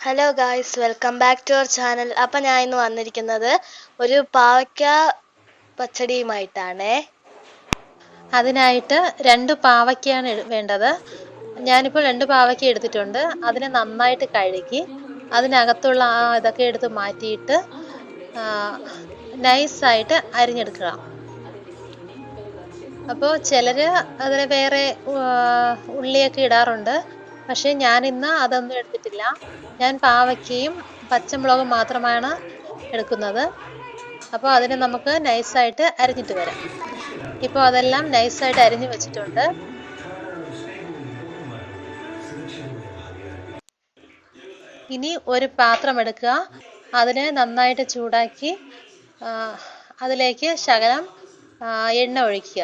Hello guys, welcome back to our channel. അപ്പം ഞാൻ ഇന്ന് വന്നിരിക്കുന്നത് ഒരു പാവയ്ക്ക പച്ചടിയുമായിട്ടാണ്. അതിനായിട്ട് 2 പാവയ്ക്കയാണ് വേണ്ടത്. ഞാനിപ്പോൾ 2 പാവയ്ക്ക എടുത്തിട്ടുണ്ട്. അതിനെ നന്നായിട്ട് കഴുകി അതിനകത്തുള്ള ഇതൊക്കെ എടുത്ത് മാറ്റിയിട്ട് നൈസായിട്ട് അരിഞ്ഞെടുക്കുക. അപ്പോൾ ചിലർ അതിന് വേറെ ഉള്ളിയൊക്കെ ഇടാറുണ്ട്. പക്ഷേ ഞാനിന്ന് അതൊന്നും എടുത്തിട്ടില്ല. ഞാൻ പാവയ്ക്കയും പച്ചമുളകും മാത്രമാണ് എടുക്കുന്നത്. അപ്പോൾ അതിനെ നമുക്ക് നൈസായിട്ട് അരിഞ്ഞിട്ട് വരാം. ഇപ്പോൾ അതെല്ലാം നൈസായിട്ട് അരിഞ്ഞു വെച്ചിട്ടുണ്ട്. ഇനി ഒരു പാത്രം എടുക്കുക. അതിനെ നന്നായിട്ട് ചൂടാക്കി അതിലേക്ക് ശകലം എണ്ണ ഒഴിക്കുക.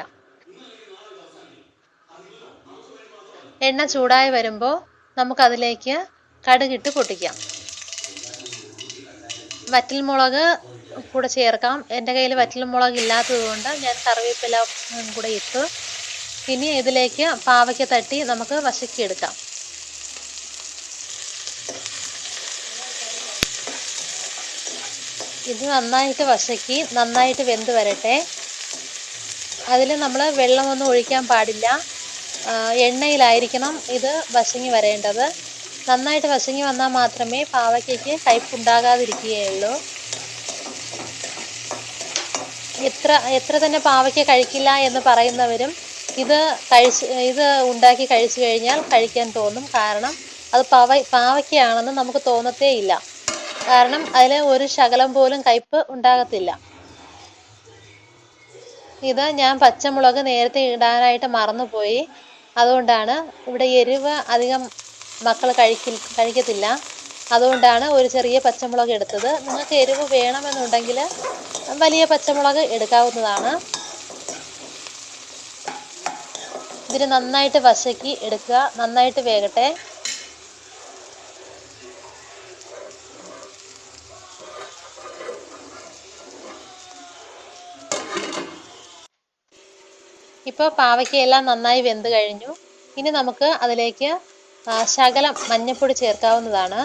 എണ്ണ ചൂടായി വരുമ്പോൾ നമുക്കതിലേക്ക് കടുകിട്ട് പൊട്ടിക്കാം. വറ്റൽമുളക് കൂടെ ചേർക്കാം. എൻ്റെ കയ്യിൽ വറ്റൽമുളക് ഇല്ലാത്തത് കൊണ്ട് ഞാൻ കറിവേപ്പില കൂടെ ഇട്ടു. ഇനി ഇതിലേക്ക് പാവയ്ക്ക തട്ടി നമുക്ക് വശക്കിയെടുക്കാം. ഇത് നന്നായിട്ട് വശക്കി നന്നായിട്ട് വെന്ത് വരട്ടെ. അതിൽ നമ്മൾ വെള്ളമൊന്നും ഒഴിക്കാൻ പാടില്ല. എണ്ണയിലായിരിക്കണം ഇത് വശങ്ങി വരേണ്ടത്. നന്നായിട്ട് വശങ്ങി വന്നാൽ മാത്രമേ പാവയ്ക്കയ്ക്ക് കയ്പുണ്ടാകാതിരിക്കുകയുള്ളൂ. എത്ര തന്നെ പാവയ്ക്ക കഴിക്കില്ല എന്ന് പറയുന്നവരും ഇത് ഉണ്ടാക്കി കഴിച്ചു കഴിഞ്ഞാൽ കഴിക്കാൻ തോന്നും. കാരണം അത് പാവയ്ക്കയാണെന്ന് നമുക്ക് തോന്നത്തേ ഇല്ല. കാരണം അതിൽ ഒരു ശകലം പോലും കയ്പ് ഉണ്ടാകത്തില്ല. ഇത് ഞാൻ പച്ചമുളക് നേരത്തെ ഇടാനായിട്ട് മറന്നുപോയി. അതുകൊണ്ടാണ് ഇവിടെ എരിവ് അധികം മക്കൾ കഴിക്കത്തില്ല. അതുകൊണ്ടാണ് ഒരു ചെറിയ പച്ചമുളക് എടുത്തത്. നിങ്ങൾക്ക് എരിവ് വേണമെന്നുണ്ടെങ്കിൽ വലിയ പച്ചമുളക് എടുക്കാവുന്നതാണ്. ഇതിന് നന്നായിട്ട് വശക്കി എടുക്കുക. നന്നായിട്ട് വേകട്ടെ. ഇപ്പോൾ പാവയ്ക്കയെല്ലാം നന്നായി വെന്ത് കഴിഞ്ഞു. ഇനി നമുക്ക് അതിലേക്ക് ശകലം മഞ്ഞൾപ്പൊടി ചേർക്കാവുന്നതാണ്.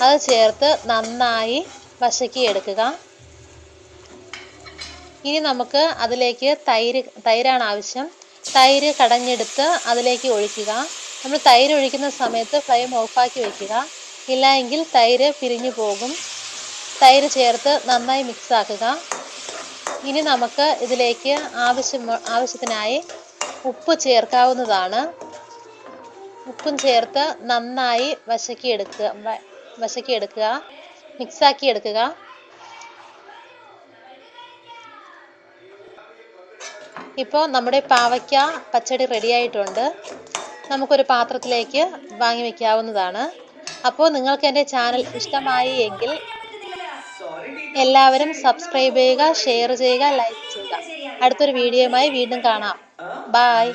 അത് ചേർത്ത് നന്നായി വശക്കി എടുക്കുക. ഇനി നമുക്ക് അതിലേക്ക് തൈരാണ് ആവശ്യം. തൈര് കടഞ്ഞെടുത്ത് അതിലേക്ക് ഒഴിക്കുക. നമ്മൾ തൈര് ഒഴിക്കുന്ന സമയത്ത് ഫ്ലെയിം ഓഫാക്കി വയ്ക്കുക. ഇല്ല എങ്കിൽ തൈര് പിരിഞ്ഞു പോകും. തൈര് ചേർത്ത് നന്നായി മിക്സ് ആക്കുക. ഇനി നമുക്ക് ഇതിലേക്ക് ആവശ്യത്തിനായി ഉപ്പ് ചേർക്കാവുന്നതാണ്. ഉപ്പും ചേർത്ത് നന്നായി വശക്കിയെടുക്കുക, മിക്സാക്കി എടുക്കുക. ഇപ്പോൾ നമ്മുടെ പാവയ്ക്ക പച്ചടി റെഡിയായിട്ടുണ്ട്. നമുക്കൊരു പാത്രത്തിലേക്ക് വാങ്ങി വയ്ക്കാവുന്നതാണ്. അപ്പോൾ നിങ്ങൾക്ക് എൻ്റെ ചാനൽ ഇഷ്ടമായി എങ്കിൽ എല്ലാവരും സബ്സ്ക്രൈബ് ചെയ്യുക, ഷെയർ ചെയ്യുക, ലൈക്ക് ചെയ്യുക. അടുത്തൊരു വീഡിയോയുമായി വീണ്ടും കാണാം. ബൈ.